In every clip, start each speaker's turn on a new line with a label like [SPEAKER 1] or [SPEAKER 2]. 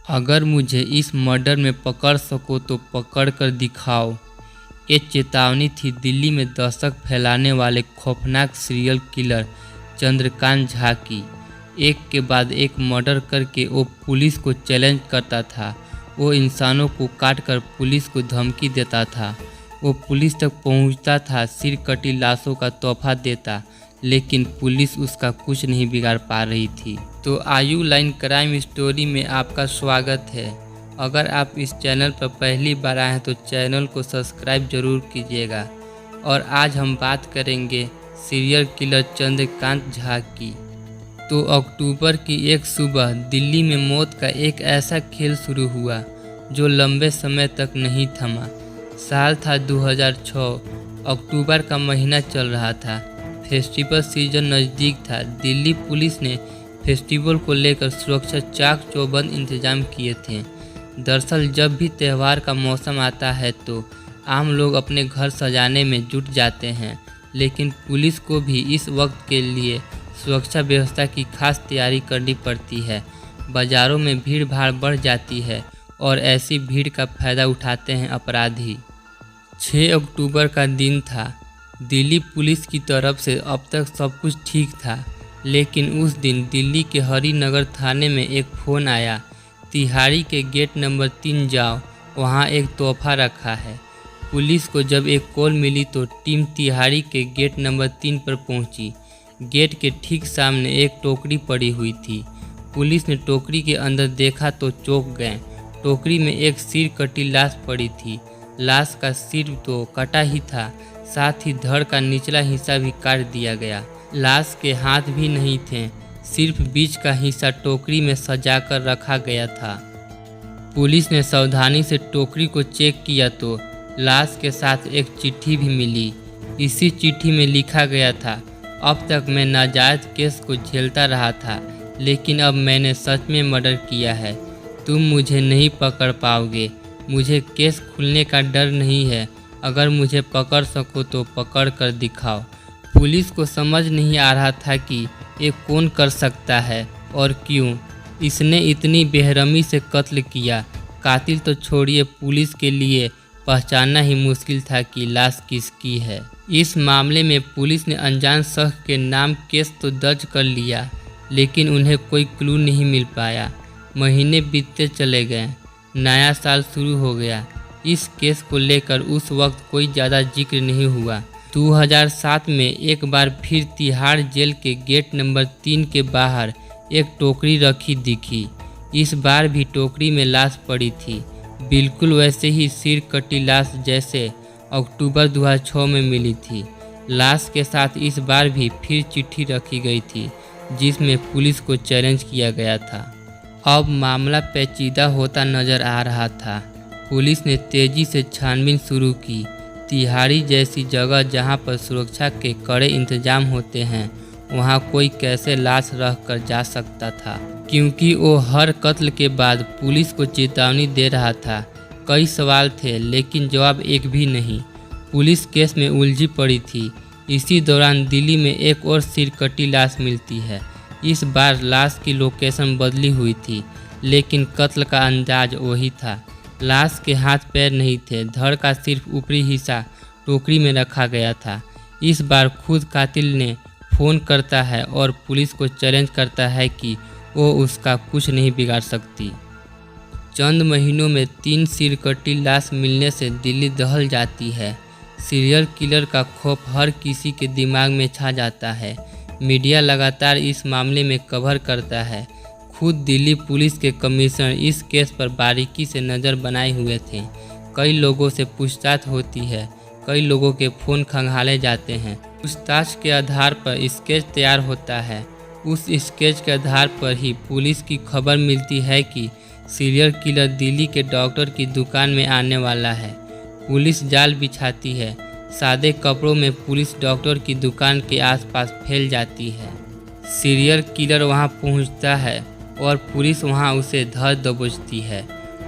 [SPEAKER 1] अगर मुझे इस मर्डर में पकड़ सको तो पकड़ कर दिखाओ। ये चेतावनी थी दिल्ली में दहशत फैलाने वाले खौफनाक सीरियल किलर चंद्रकांत झा की। एक के बाद एक मर्डर करके वो पुलिस को चैलेंज करता था। वो इंसानों को काट कर पुलिस को धमकी देता था। वो पुलिस तक पहुंचता था, सिर कटी लाशों का तोहफा देता, लेकिन पुलिस उसका कुछ नहीं बिगाड़ पा रही थी। तो आयु लाइन क्राइम स्टोरी में आपका स्वागत है। अगर आप इस चैनल पर पहली बार आए हैं तो चैनल को सब्सक्राइब जरूर कीजिएगा। और आज हम बात करेंगे सीरियल किलर चंद्रकांत झा की। तो अक्टूबर की एक सुबह दिल्ली में मौत का एक ऐसा खेल शुरू हुआ जो लंबे समय तक नहीं थमा। साल था 2006। अक्टूबर का महीना चल रहा था। फेस्टिवल सीजन नज़दीक था। दिल्ली पुलिस ने फेस्टिवल को लेकर सुरक्षा चाक चौबंद इंतजाम किए थे। दरअसल जब भी त्यौहार का मौसम आता है तो आम लोग अपने घर सजाने में जुट जाते हैं, लेकिन पुलिस को भी इस वक्त के लिए सुरक्षा व्यवस्था की खास तैयारी करनी पड़ती है। बाज़ारों में भीड़ भाड़ बढ़ जाती है और ऐसी भीड़ का फ़ायदा उठाते हैं अपराधी। 6 अक्टूबर का दिन था। दिल्ली पुलिस की तरफ से अब तक सब कुछ ठीक था, लेकिन उस दिन दिल्ली के हरिनगर थाने में एक फ़ोन आया। तिहाड़ी के गेट नंबर 3 जाओ, वहाँ एक तोहफा रखा है। पुलिस को जब एक कॉल मिली तो टीम तिहाड़ी के गेट नंबर 3 पर पहुंची। गेट के ठीक सामने एक टोकरी पड़ी हुई थी। पुलिस ने टोकरी के अंदर देखा तो चौंक गए। टोकरी में एक सिर कटी लाश पड़ी थी। लाश का सिर तो कटा ही था, साथ ही धड़ का निचला हिस्सा भी काट दिया गया। लाश के हाथ भी नहीं थे, सिर्फ बीच का हिस्सा टोकरी में सजाकर रखा गया था। पुलिस ने सावधानी से टोकरी को चेक किया तो लाश के साथ एक चिट्ठी भी मिली। इसी चिट्ठी में लिखा गया था, अब तक मैं नाजायज़ केस को झेलता रहा था, लेकिन अब मैंने सच में मर्डर किया है। तुम मुझे नहीं पकड़ पाओगे। मुझे केस खुलने का डर नहीं है। अगर मुझे पकड़ सको तो पकड़ कर दिखाओ। पुलिस को समझ नहीं आ रहा था कि ये कौन कर सकता है और क्यों इसने इतनी बेरहमी से कत्ल किया। कातिल तो छोड़िए, पुलिस के लिए पहचानना ही मुश्किल था कि लाश किसकी है। इस मामले में पुलिस ने अनजान शख्स के नाम केस तो दर्ज कर लिया, लेकिन उन्हें कोई क्लू नहीं मिल पाया। महीने बीतते चले गए, नया साल शुरू हो गया। इस केस को लेकर उस वक्त कोई ज़्यादा जिक्र नहीं हुआ। 2007 में एक बार फिर तिहाड़ जेल के गेट नंबर 3 के बाहर एक टोकरी रखी दिखी। इस बार भी टोकरी में लाश पड़ी थी, बिल्कुल वैसे ही सिर कटी लाश जैसे अक्टूबर 2006 में मिली थी। लाश के साथ इस बार भी फिर चिट्ठी रखी गई थी, जिसमें पुलिस को चैलेंज किया गया था। अब मामला पेचीदा होता नजर आ रहा था। पुलिस ने तेजी से छानबीन शुरू की। तिहाड़ी जैसी जगह जहां पर सुरक्षा के कड़े इंतजाम होते हैं, वहां कोई कैसे लाश रख कर जा सकता था, क्योंकि वो हर कत्ल के बाद पुलिस को चेतावनी दे रहा था। कई सवाल थे, लेकिन जवाब एक भी नहीं। पुलिस केस में उलझी पड़ी थी। इसी दौरान दिल्ली में एक और सिर कटी लाश मिलती है। इस बार लाश की लोकेशन बदली हुई थी, लेकिन कत्ल का अंदाज वही था। लाश के हाथ पैर नहीं थे, धड़ का सिर्फ ऊपरी हिस्सा टोकरी में रखा गया था। इस बार खुद कातिल ने फ़ोन करता है और पुलिस को चैलेंज करता है कि वो उसका कुछ नहीं बिगाड़ सकती। चंद महीनों में 3 सिर कटी लाश मिलने से दिल्ली दहल जाती है। सीरियल किलर का खौफ हर किसी के दिमाग में छा जाता है। मीडिया लगातार इस मामले में कवर करता है। खुद दिल्ली पुलिस के कमिश्नर इस केस पर बारीकी से नज़र बनाए हुए थे। कई लोगों से पूछताछ होती है, कई लोगों के फ़ोन खंगाले जाते हैं। पूछताछ के आधार पर स्केच तैयार होता है। उस स्केच के आधार पर ही पुलिस की खबर मिलती है कि सीरियल किलर दिल्ली के डॉक्टर की दुकान में आने वाला है। पुलिस जाल बिछाती है। सादे कपड़ों में पुलिस डॉक्टर की दुकान के आसपास फैल जाती है। सीरियल किलर वहां पहुंचता है और पुलिस वहां उसे धर दबोचती है।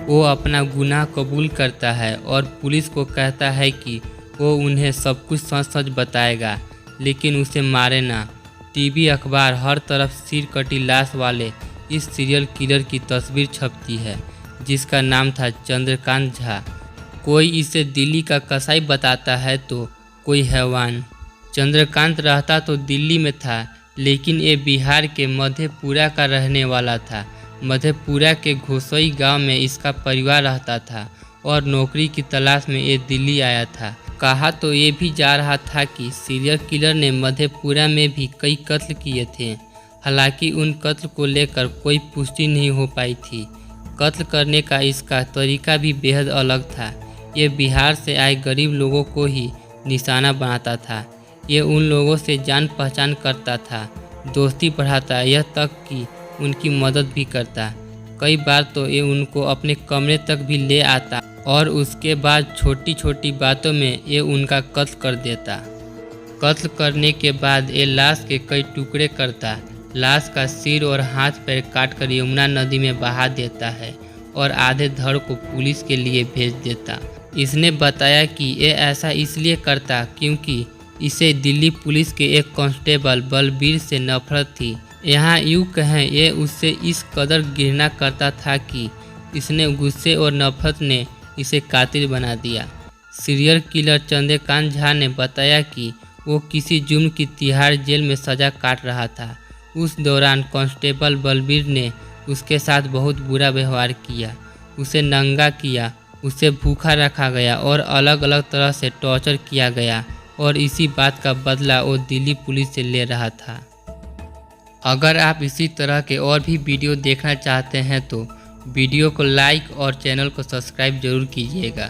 [SPEAKER 1] वो अपना गुनाह कबूल करता है और पुलिस को कहता है कि वो उन्हें सब कुछ सच सच बताएगा, लेकिन उसे मारे ना। टीवी अखबार हर तरफ सिर कटी लाश वाले इस सीरियल किलर की तस्वीर छपती है जिसका नाम था चंद्रकांत झा। कोई इसे दिल्ली का कसाई बताता है तो कोई हैवान। चंद्रकांत रहता तो दिल्ली में था, लेकिन ये बिहार के मधेपुरा का रहने वाला था। मधेपुरा के घोसई गांव में इसका परिवार रहता था और नौकरी की तलाश में ये दिल्ली आया था। कहा तो ये भी जा रहा था कि सीरियल किलर ने मधेपुरा में भी कई कत्ल किए थे। हालांकि उन कत्ल को लेकर कोई पुष्टि नहीं हो पाई थी। कत्ल करने का इसका तरीका भी बेहद अलग था। ये बिहार से आए गरीब लोगों को ही निशाना बनाता था। ये उन लोगों से जान पहचान करता था, दोस्ती बढ़ाता, यह तक कि उनकी मदद भी करता। कई बार तो ये उनको अपने कमरे तक भी ले आता और उसके बाद छोटी छोटी बातों में ये उनका कत्ल कर देता। कत्ल करने के बाद ये लाश के कई टुकड़े करता। लाश का सिर और हाथ पैर काटकर यमुना नदी में बहा देता है और आधे धड़ को पुलिस के लिए भेज देता। इसने बताया कि ये ऐसा इसलिए करता क्योंकि इसे दिल्ली पुलिस के एक कांस्टेबल बलबीर से नफरत थी। यहाँ यूँ कहें ये उससे इस कदर घृणा करता था कि इसने गुस्से और नफरत ने इसे कातिल बना दिया। सीरियल किलर चंद्रकांत झा ने बताया कि वो किसी जुर्म की तिहाड़ जेल में सज़ा काट रहा था। उस दौरान कांस्टेबल बलबीर ने उसके साथ बहुत बुरा व्यवहार किया, उसे नंगा किया, उसे भूखा रखा गया और अलग अलग तरह से टॉर्चर किया गया और इसी बात का बदला वो दिल्ली पुलिस से ले रहा था। अगर आप इसी तरह के और भी वीडियो देखना चाहते हैं तो वीडियो को लाइक और चैनल को सब्सक्राइब जरूर कीजिएगा।